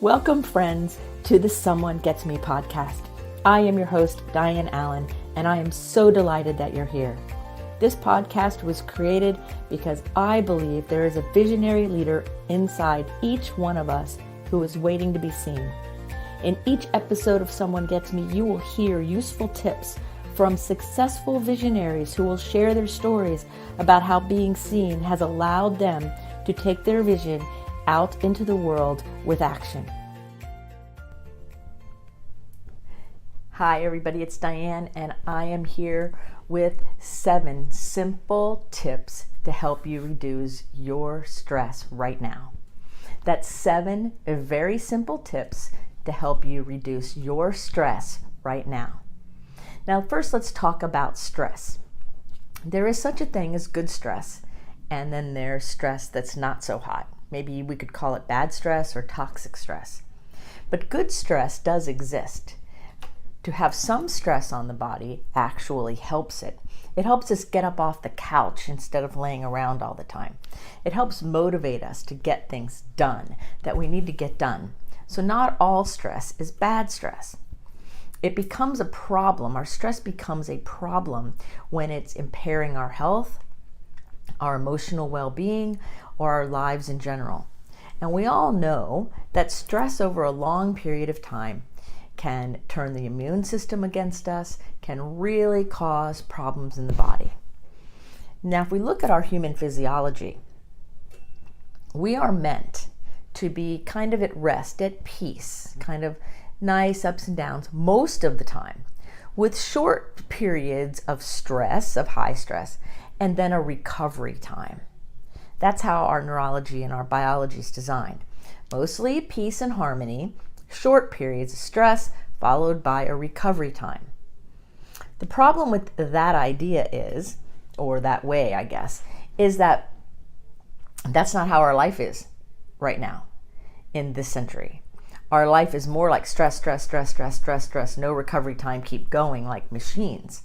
Welcome, friends, to the Someone Gets Me podcast. I am your host, Dianne Allen, and I am so delighted that you're here. This podcast was created because I believe there is a visionary leader inside each one of us who is waiting to be seen. In each episode of Someone Gets Me, you will hear useful tips from successful visionaries who will share their stories about how being seen has allowed them to take their vision out into the world with action. Hi everybody, it's Dianne, and I am here with 7 simple tips to help you reduce your stress right now. That's 7 very simple tips to help you reduce your stress right now. Now first, let's talk about stress. There is such a thing as good stress, and then there's stress that's not so hot. Maybe we could call it bad stress or toxic stress. But good stress does exist. To have some stress on the body actually helps it. It helps us get up off the couch instead of laying around all the time. It helps motivate us to get things done that we need to get done. So not all stress is bad stress. It becomes a problem. Our stress becomes a problem when it's impairing our health, our emotional well-being, or our lives in general. And we all know that stress over a long period of time can turn the immune system against us, can really cause problems in the body. Now, if we look at our human physiology, we are meant to be kind of at rest, at peace, kind of nice ups and downs most of the time, with short periods of stress, of high stress, and then a recovery time. That's how our neurology and our biology is designed. Mostly peace and harmony, short periods of stress followed by a recovery time. The problem with that idea is, or that way I guess, is that that's not how our life is right now in this century. Our life is more like stress, no recovery time, keep going like machines.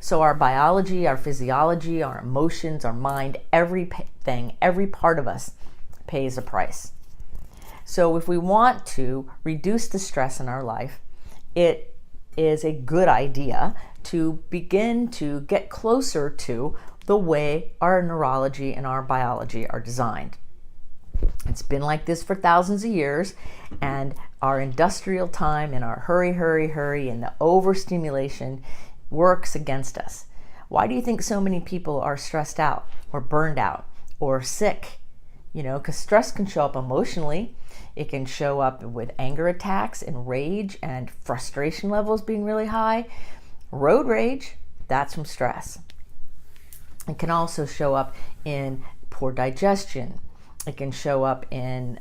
So our biology, our physiology, our emotions, our mind, everything, every part of us pays a price. So if we want to reduce the stress in our life, it is a good idea to begin to get closer to the way our neurology and our biology are designed. It's been like this for thousands of years, and our industrial time and our hurry, and the overstimulation works against us. Why do you think so many people are stressed out or burned out or sick? Because stress can show up emotionally. It can show up with anger attacks and rage and frustration levels being really high. Road rage, that's from stress. It can also show up in poor digestion. It can show up in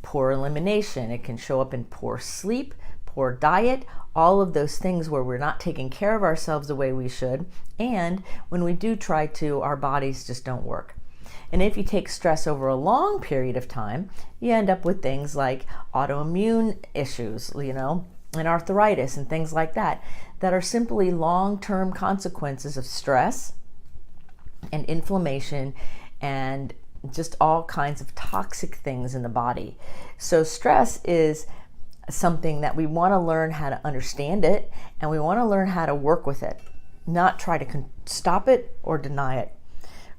poor elimination. It can show up in poor sleep, poor diet, all of those things where we're not taking care of ourselves the way we should. And when we do try to, our bodies just don't work. And if you take stress over a long period of time, you end up with things like autoimmune issues, and arthritis and things like that are simply long-term consequences of stress and inflammation and just all kinds of toxic things in the body. So stress is something that we want to learn how to understand it, and we want to learn how to work with it, not try to stop it or deny it.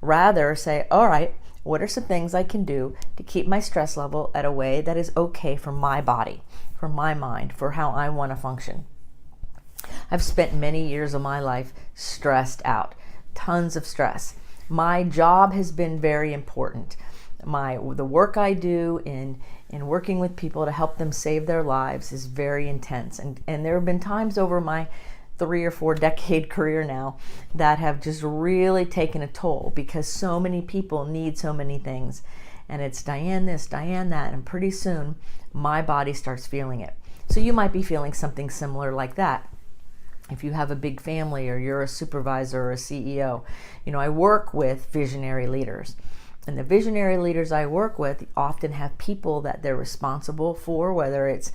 Rather say, all right, what are some things I can do to keep my stress level at a way that is okay for my body, for my mind, for how I want to function? I've spent many years of my life stressed out, tons of stress. My job has been very important. The work I do in working with people to help them save their lives is very intense. And there have been times over my 3 or 4 decade career now that have just really taken a toll because so many people need so many things. And it's Dianne this, Dianne that, and pretty soon my body starts feeling it. So you might be feeling something similar like that. If you have a big family or you're a supervisor or a CEO, I work with visionary leaders. And the visionary leaders I work with often have people that they're responsible for, whether it's,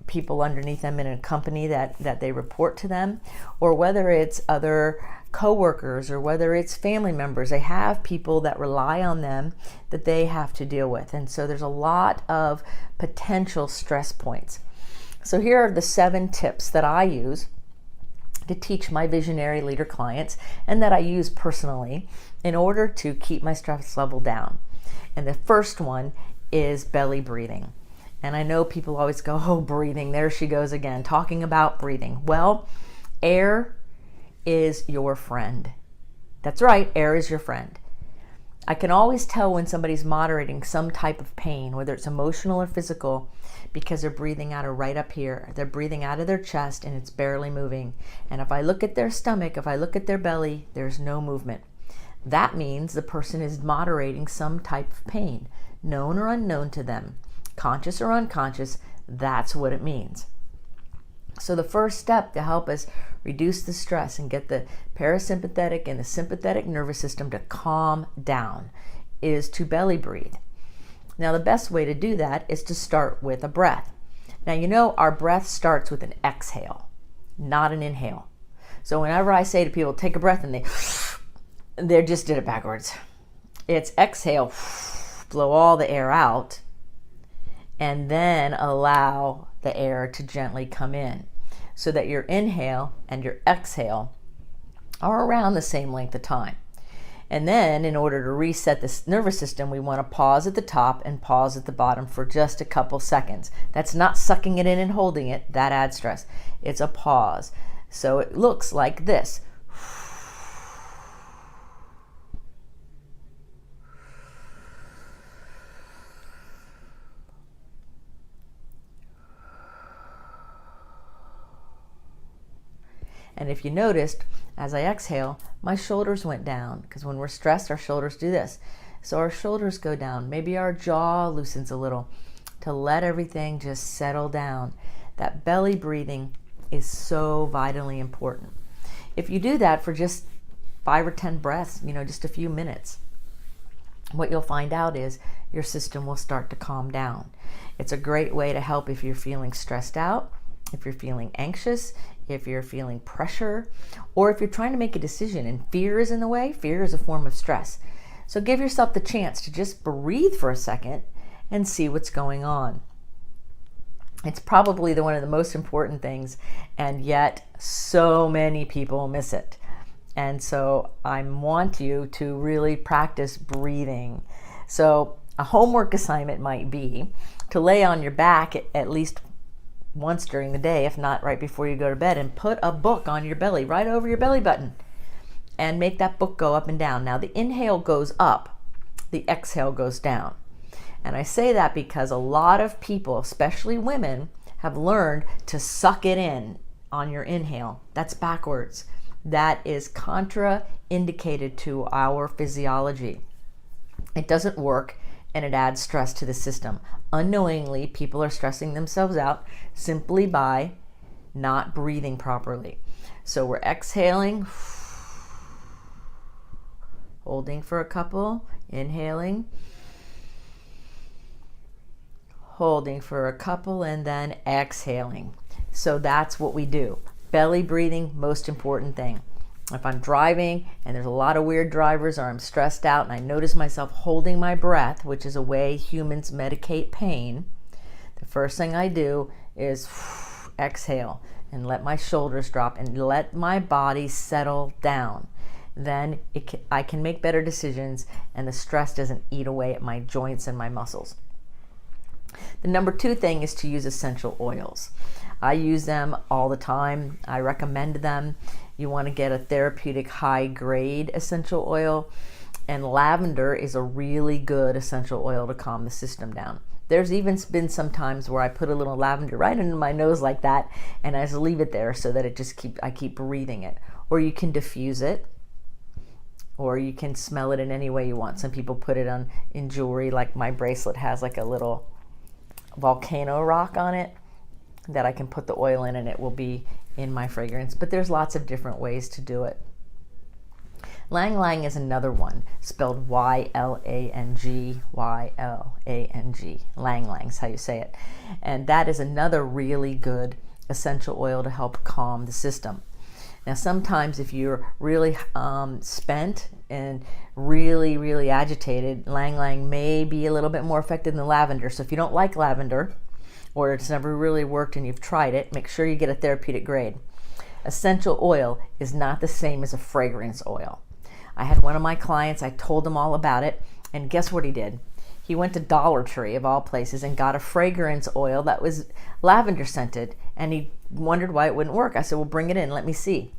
people underneath them in a company that they report to them, or whether it's other coworkers or whether it's family members. They have people that rely on them that they have to deal with. And so there's a lot of potential stress points. So here are the 7 tips that I use to teach my visionary leader clients and that I use personally in order to keep my stress level down. And the first one is belly breathing. And I know people always go, oh, breathing, there she goes again, talking about breathing. Well, air is your friend. That's right, air is your friend. I can always tell when somebody's moderating some type of pain, whether it's emotional or physical, because they're breathing out of right up here. They're breathing out of their chest and it's barely moving. And if I look at their stomach, if I look at their belly, there's no movement. That means the person is moderating some type of pain, known or unknown to them, conscious or unconscious. That's what it means. So the first step to help us reduce the stress and get the parasympathetic and the sympathetic nervous system to calm down is to belly breathe. Now, the best way to do that is to start with a breath. Now, you know, our breath starts with an exhale, not an inhale. So whenever I say to people, take a breath, and they just did it backwards. It's exhale, blow all the air out, and then allow the air to gently come in so that your inhale and your exhale are around the same length of time. And then in order to reset this nervous system, we want to pause at the top and pause at the bottom for just a couple seconds. That's not sucking it in and holding it. That adds stress. It's a pause. So it looks like this. And if you noticed, as I exhale, my shoulders went down, because when we're stressed, our shoulders do this. So our shoulders go down. Maybe our jaw loosens a little to let everything just settle down. That belly breathing is so vitally important. If you do that for just 5 or 10 breaths, just a few minutes, what you'll find out is your system will start to calm down. It's a great way to help if you're feeling stressed out, if you're feeling anxious, if you're feeling pressure, or if you're trying to make a decision and fear is in the way. Fear is a form of stress. So give yourself the chance to just breathe for a second and see what's going on. It's probably one of the most important things, and yet so many people miss it. And so I want you to really practice breathing. So a homework assignment might be to lay on your back at least once during the day, if not right before you go to bed, and put a book on your belly, right over your belly button, and make that book go up and down. Now the inhale goes up, the exhale goes down. And I say that because a lot of people, especially women, have learned to suck it in on your inhale. That's backwards. That is contraindicated to our physiology. It doesn't work, and it adds stress to the system. Unknowingly, people are stressing themselves out simply by not breathing properly. So we're exhaling, holding for a couple, inhaling, holding for a couple, and then exhaling. So that's what we do. Belly breathing, most important thing. If I'm driving and there's a lot of weird drivers, or I'm stressed out and I notice myself holding my breath, which is a way humans medicate pain, the first thing I do is exhale and let my shoulders drop and let my body settle down. Then I can make better decisions and the stress doesn't eat away at my joints and my muscles. The number 2 thing is to use essential oils. I use them all the time. I recommend them. You want to get a therapeutic high-grade essential oil, and lavender is a really good essential oil to calm the system down. There's even been some times where I put a little lavender right into my nose like that, and I just leave it there so that I keep breathing it. Or you can diffuse it, or you can smell it in any way you want. Some people put it in jewelry, like my bracelet has like a little volcano rock on it that I can put the oil in, and it will be in my fragrance. But there's lots of different ways to do it. Lang Lang is another one, spelled Y-L-A-N-G, Y-L-A-N-G. Lang Lang's how you say it. And that is another really good essential oil to help calm the system. Now, sometimes if you're really spent and really, really agitated, ylang ylang may be a little bit more effective than lavender. So if you don't like lavender, or it's never really worked and you've tried it, make sure you get a therapeutic grade. Essential oil is not the same as a fragrance oil. I had one of my clients, I told him all about it, and guess what he did? He went to Dollar Tree, of all places, and got a fragrance oil that was lavender scented, and he wondered why it wouldn't work. I said, well, bring it in, let me see.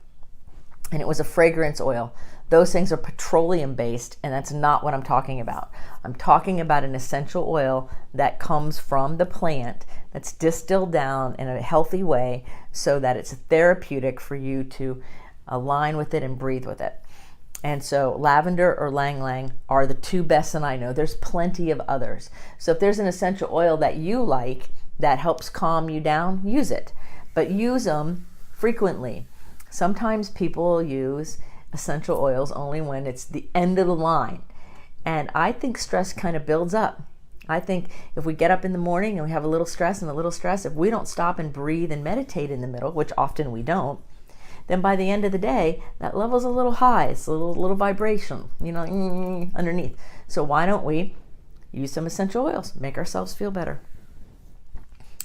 And it was a fragrance oil. Those things are petroleum based, and that's not what I'm talking about. I'm talking about an essential oil that comes from the plant, that's distilled down in a healthy way so that it's therapeutic for you to align with it and breathe with it. And so lavender or ylang ylang are the two best that I know. There's plenty of others. So if there's an essential oil that you like that helps calm you down, use it. But use them frequently. Sometimes people use essential oils only when it's the end of the line. And I think stress kind of builds up. I think if we get up in the morning and we have a little stress, if we don't stop and breathe and meditate in the middle, which often we don't, then by the end of the day, that level's a little high. It's a little vibration, underneath. So why don't we use some essential oils, make ourselves feel better?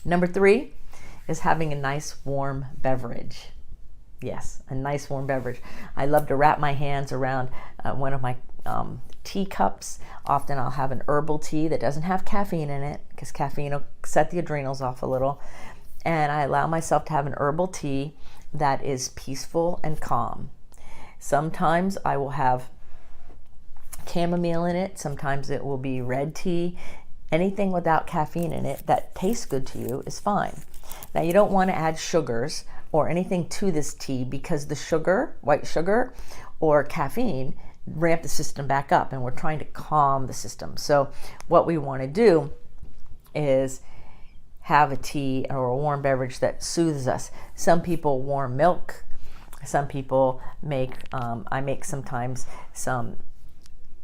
Number 3 is having a nice warm beverage. Yes, a nice warm beverage. I love to wrap my hands around one of my tea cups. Often I'll have an herbal tea that doesn't have caffeine in it, because caffeine will set the adrenals off a little. And I allow myself to have an herbal tea that is peaceful and calm. Sometimes I will have chamomile in it. Sometimes it will be red tea. Anything without caffeine in it that tastes good to you is fine. Now, you don't want to add sugars or anything to this tea, because the sugar, white sugar or caffeine, ramp the system back up, and we're trying to calm the system. So what we want to do is have a tea or a warm beverage that soothes us. Some people warm milk. Some people I make sometimes some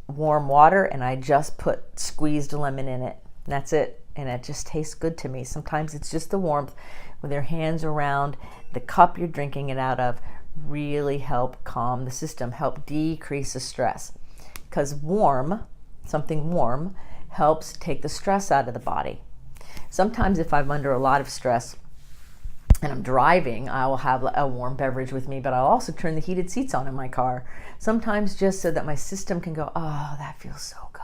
warm water, and I just put squeezed lemon in it. That's it. And it just tastes good to me. Sometimes it's just the warmth with your hands around the cup you're drinking it out of, really help calm the system, help decrease the stress. Because something warm, helps take the stress out of the body. Sometimes if I'm under a lot of stress and I'm driving, I will have a warm beverage with me, but I'll also turn the heated seats on in my car. Sometimes just so that my system can go, oh, that feels so good.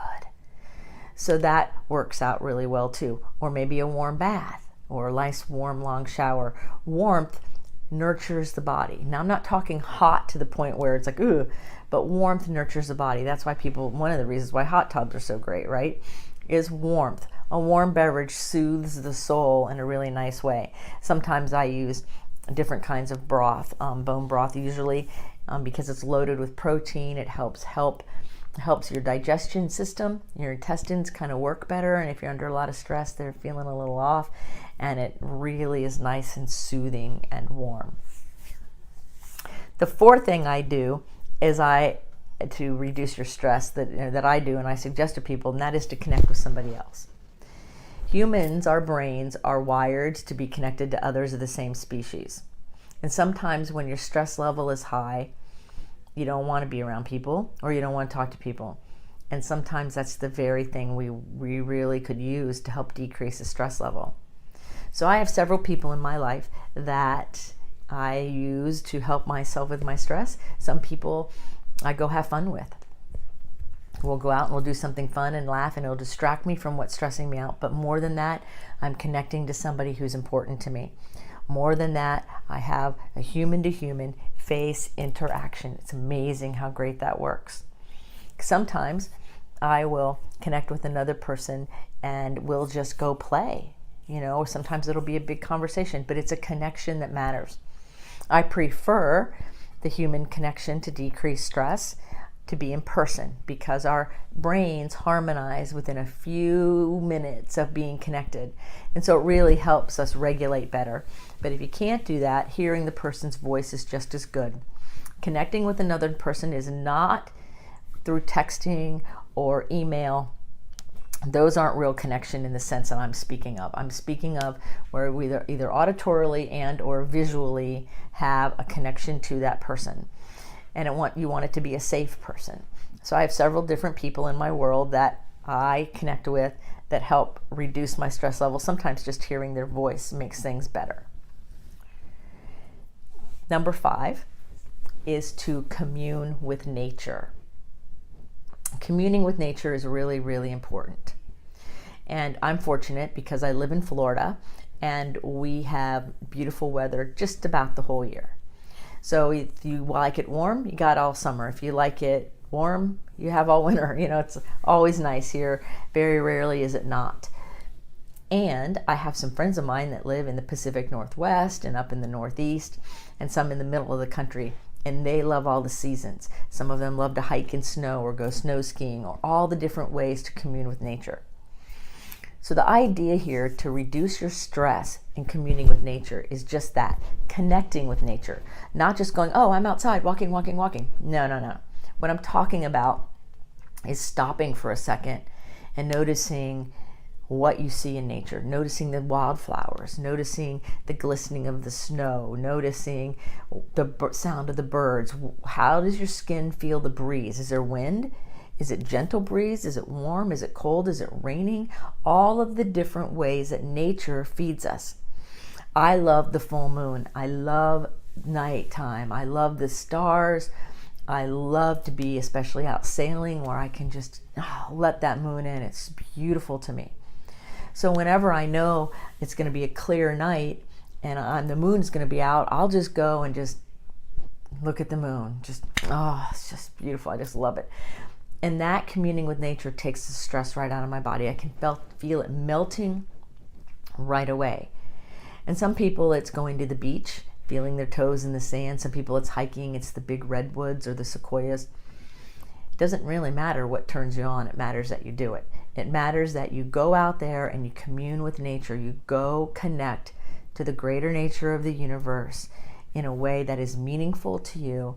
So that works out really well too. Or maybe a warm bath or a nice warm long shower. Warmth nurtures the body. Now, I'm not talking hot to the point where it's like, ooh, but warmth nurtures the body. That's why one of the reasons why hot tubs are so great, right? Is warmth. A warm beverage soothes the soul in a really nice way. Sometimes I use different kinds of broth, bone broth usually, because it's loaded with protein. It helps your digestion system, your intestines kind of work better. And if you're under a lot of stress, they're feeling a little off. And it really is nice and soothing and warm. The 4th thing I do is to reduce your stress that I do and I suggest to people, and that is to connect with somebody else. Humans, our brains are wired to be connected to others of the same species. And sometimes when your stress level is high, you don't want to be around people, or you don't want to talk to people. And sometimes that's the very thing we really could use to help decrease the stress level. So I have several people in my life that I use to help myself with my stress. Some people I go have fun with. We'll go out and we'll do something fun and laugh, and it'll distract me from what's stressing me out. But more than that, I'm connecting to somebody who's important to me. More than that, I have a human-to-human face interaction. It's amazing how great that works. Sometimes I will connect with another person and we'll just go play, or sometimes it'll be a big conversation, but it's a connection that matters. I prefer the human connection to decrease stress to be in person, because our brains harmonize within a few minutes of being connected. And so it really helps us regulate better. But if you can't do that, hearing the person's voice is just as good. Connecting with another person is not through texting or email. those aren't real connection in the sense that I'm speaking of. I'm speaking of where we either auditorily and or visually have a connection to that person. And you want it to be a safe person. So I have several different people in my world that I connect with that help reduce my stress level. Sometimes just hearing their voice makes things better. Number 5 is to commune with nature. Communing with nature is really, really important. And I'm fortunate because I live in Florida and we have beautiful weather just about the whole year. So if you like it warm, you got all summer. If you like it warm, you have all winter. It's always nice here. Very rarely is it not. And I have some friends of mine that live in the Pacific Northwest and up in the Northeast and some in the middle of the country. And they love all the seasons. Some of them love to hike in snow or go snow skiing or all the different ways to commune with nature. So the idea here to reduce your stress in communing with nature is just that, connecting with nature. Not just going, oh, I'm outside walking. No. What I'm talking about is stopping for a second and noticing what you see in nature, noticing the wildflowers, noticing the glistening of the snow, noticing the sound of the birds. How does your skin feel the breeze? Is there wind? Is it gentle breeze? Is it warm? Is it cold? Is it raining? All of the different ways that nature feeds us. I love the full moon. I love nighttime. I love the stars. I love to be especially out sailing where I can just let that moon in. It's beautiful to me. So whenever I know it's going to be a clear night and the moon's going to be out, I'll just go and just look at the moon. It's just beautiful. I just love it. And that communing with nature takes the stress right out of my body. I can feel it melting right away. And some people, it's going to the beach, feeling their toes in the sand. Some people, it's hiking. It's the big redwoods or the sequoias. It doesn't really matter what turns you on. It matters that you do it. It matters that you go out there and you commune with nature. You go connect to the greater nature of the universe in a way that is meaningful to you,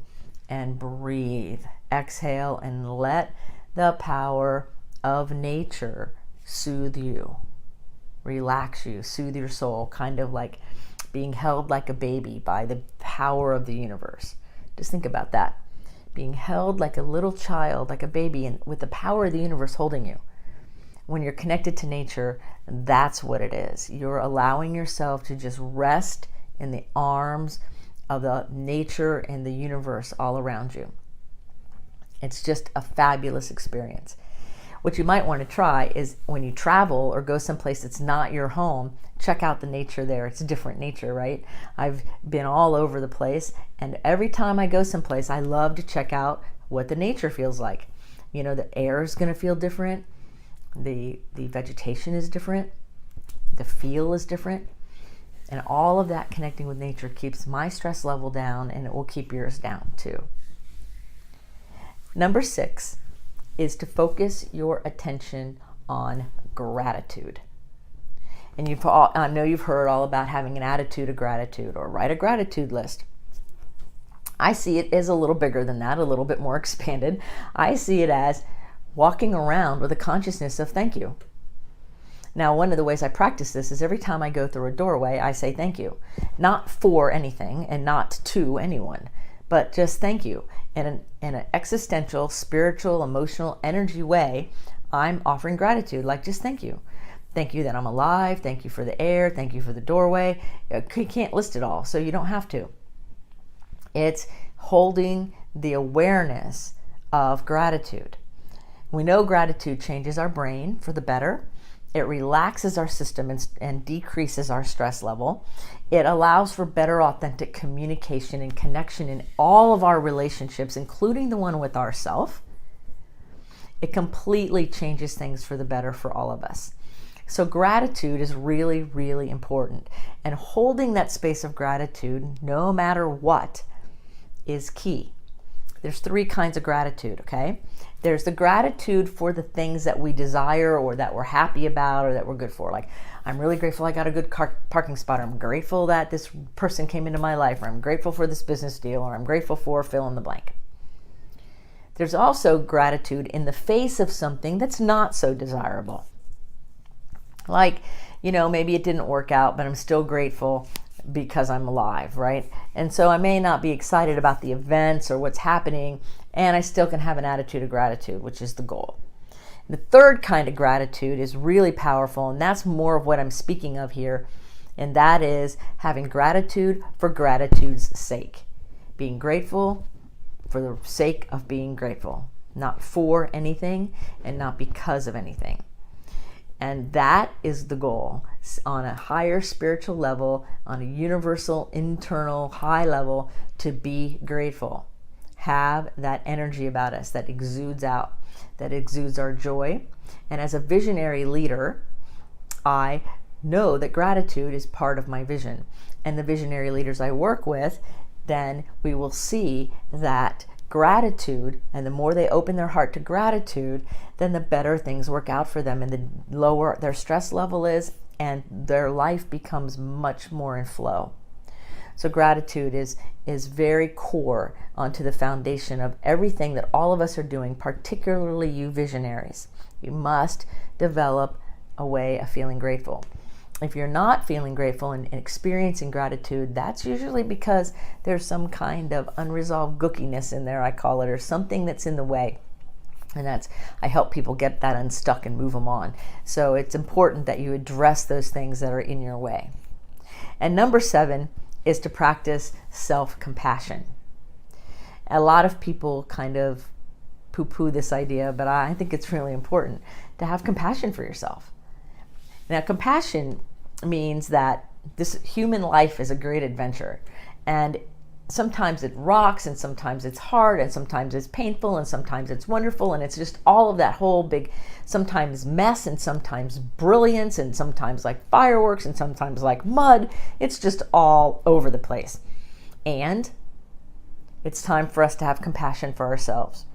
and breathe. Exhale and let the power of nature soothe you, relax you, soothe your soul, kind of like being held like a baby by the power of the universe. Just think about that. Being held like a little child, like a baby, and with the power of the universe holding you. When you're connected to nature, that's what it is. You're allowing yourself to just rest in the arms of the nature and the universe all around you. It's just a fabulous experience. What you might want to try is when you travel or go someplace that's not your home, check out the nature there. It's different nature, right? I've been all over the place, and every time I go someplace, I love to check out what the nature feels like. The air is going to feel different. The vegetation is different. The feel is different. And all of that connecting with nature keeps my stress level down, and it will keep yours down too. Number 6 is to focus your attention on gratitude. And I know you've heard all about having an attitude of gratitude or write a gratitude list. I see it as a little bigger than that, a little bit more expanded. I see it as walking around with a consciousness of thank you. Now, one of the ways I practice this is every time I go through a doorway, I say thank you. Not for anything and not to anyone, but just thank you. In an existential, spiritual, emotional, energy way, I'm offering gratitude, like just thank you. Thank you that I'm alive. Thank you for the air. Thank you for the doorway. You can't list it all, so you don't have to. It's holding the awareness of gratitude. We know gratitude changes our brain for the better. It relaxes our system and decreases our stress level. It allows for better authentic communication and connection in all of our relationships, including the one with ourselves. It completely changes things for the better for all of us. So gratitude is really, really important. And holding that space of gratitude, no matter what, is key. There's 3 kinds of gratitude, okay? There's the gratitude for the things that we desire or that we're happy about or that we're good for. Like, I'm really grateful I got a good parking spot. Or I'm grateful that this person came into my life. Or I'm grateful for this business deal. Or I'm grateful for fill in the blank. There's also gratitude in the face of something that's not so desirable. Like, maybe it didn't work out, but I'm still grateful because I'm alive, right? And so I may not be excited about the events or what's happening, and I still can have an attitude of gratitude, which is the goal. The third kind of gratitude is really powerful, and that's more of what I'm speaking of here, and that is having gratitude for gratitude's sake. Being grateful for the sake of being grateful, not for anything and not because of anything. And that is the goal on a higher spiritual level, on a universal, internal, high level, to be grateful. Have that energy about us that exudes out, that exudes our joy. And as a visionary leader, I know that gratitude is part of my vision. And the visionary leaders I work with, then we will see that gratitude, and the more they open their heart to gratitude, then the better things work out for them, and the lower their stress level is, and their life becomes much more in flow. So gratitude is very core onto the foundation of everything that all of us are doing, particularly you visionaries. You must develop a way of feeling grateful. If you're not feeling grateful and experiencing gratitude, that's usually because there's some kind of unresolved gookiness in there, I call it, or something that's in the way. And I help people get that unstuck and move them on. So it's important that you address those things that are in your way. And number 7 is to practice self-compassion. A lot of people kind of poo-poo this idea, but I think it's really important to have compassion for yourself. Now, compassion means that this human life is a great adventure, and sometimes it rocks, and sometimes it's hard, and sometimes it's painful, and sometimes it's wonderful, and it's just all of that whole big, sometimes mess, and sometimes brilliance, and sometimes like fireworks, and sometimes like mud. It's just all over the place. And it's time for us to have compassion for ourselves,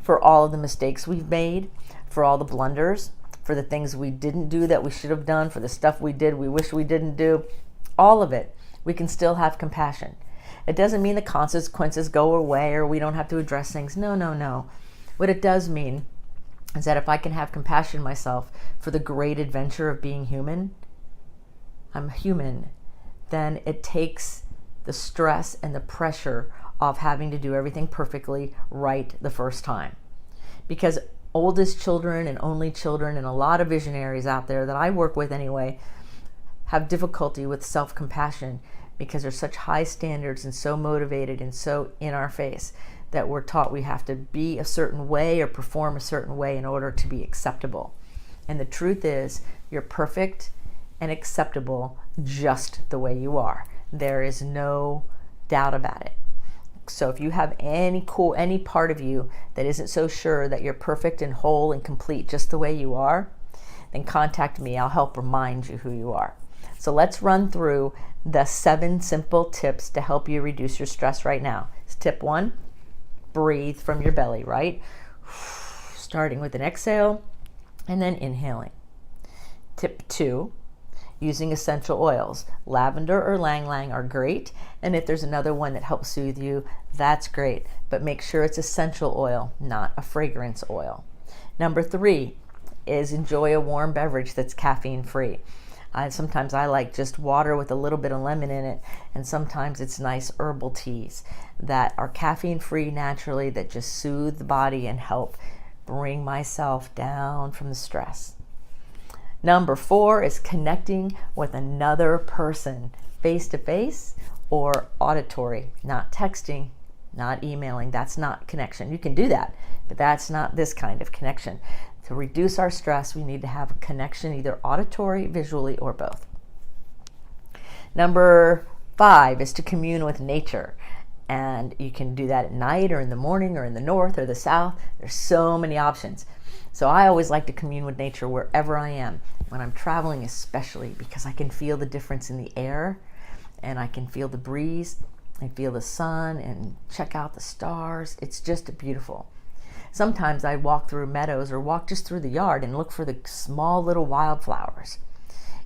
for all of the mistakes we've made, for all the blunders, for the things we didn't do that we should have done, for the stuff we did we wish we didn't do, all of it. We can still have compassion. It doesn't mean the consequences go away or we don't have to address things. No. What it does mean is that if I can have compassion myself for the great adventure of being human, I'm human, then it takes the stress and the pressure of having to do everything perfectly right the first time. Because oldest children and only children, and a lot of visionaries out there that I work with anyway, have difficulty with self-compassion because there's such high standards and so motivated and so in our face that we're taught we have to be a certain way or perform a certain way in order to be acceptable. And the truth is, you're perfect and acceptable just the way you are. There is no doubt about it. So if you have any part of you that isn't so sure that you're perfect and whole and complete just the way you are, then contact me. I'll help remind you who you are. So let's run through the 7 simple tips to help you reduce your stress right now. Tip 1, breathe from your belly, right? Starting with an exhale and then inhaling. Tip 2, using essential oils. Lavender or ylang ylang are great, and if there's another one that helps soothe you, that's great, but make sure it's essential oil, not a fragrance oil. Number 3 is enjoy a warm beverage that's caffeine free. Sometimes I like just water with a little bit of lemon in it, and sometimes it's nice herbal teas that are caffeine free naturally, that just soothe the body and help bring myself down from the stress. Number 4 is connecting with another person, face to face or auditory, not texting, not emailing. That's not connection. You can do that, but that's not this kind of connection. To reduce our stress, we need to have a connection, either auditory, visually, or both. Number 5 is to commune with nature. And you can do that at night or in the morning or in the north or the south. There's so many options. So I always like to commune with nature wherever I am, when I'm traveling especially, because I can feel the difference in the air, and I can feel the breeze, I feel the sun, and check out the stars. It's just beautiful. Sometimes I walk through meadows or walk just through the yard and look for the small little wildflowers.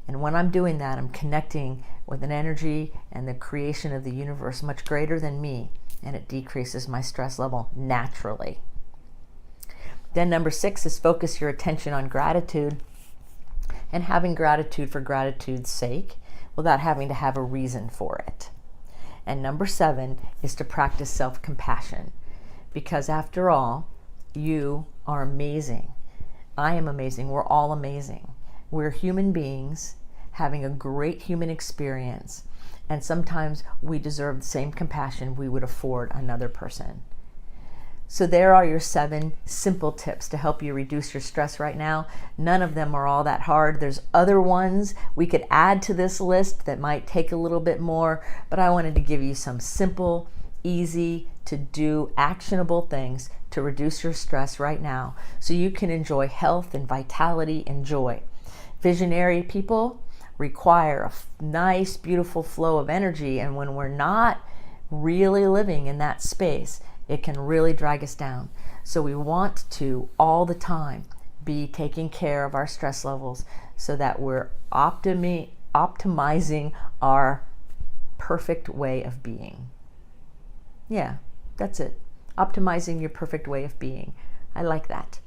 And when I'm doing that, I'm connecting with an energy and the creation of the universe much greater than me, and it decreases my stress level naturally. Then number 6 is focus your attention on gratitude and having gratitude for gratitude's sake without having to have a reason for it. And number 7 is to practice self-compassion, because after all, you are amazing. I am amazing. We're all amazing. We're human beings having a great human experience, and sometimes we deserve the same compassion we would afford another person. So there are your 7 simple tips to help you reduce your stress right now. None of them are all that hard. There's other ones we could add to this list that might take a little bit more, but I wanted to give you some simple, easy to do, actionable things to reduce your stress right now so you can enjoy health and vitality and joy. Visionary people require a nice, beautiful flow of energy, and when we're not really living in that space, it can really drag us down. So we want to all the time be taking care of our stress levels so that we're optimizing our perfect way of being. Yeah, that's it. Optimizing your perfect way of being. I like that.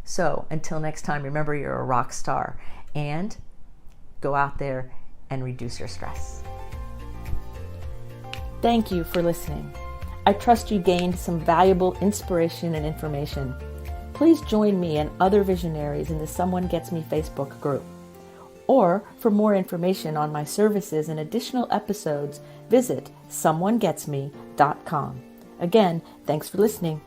So until next time, remember you're a rock star, and go out there and reduce your stress. Thank you for listening. I trust you gained some valuable inspiration and information. Please join me and other visionaries in the Someone Gets Me Facebook group. Or for more information on my services and additional episodes, visit someonegetsme.com. Again, thanks for listening.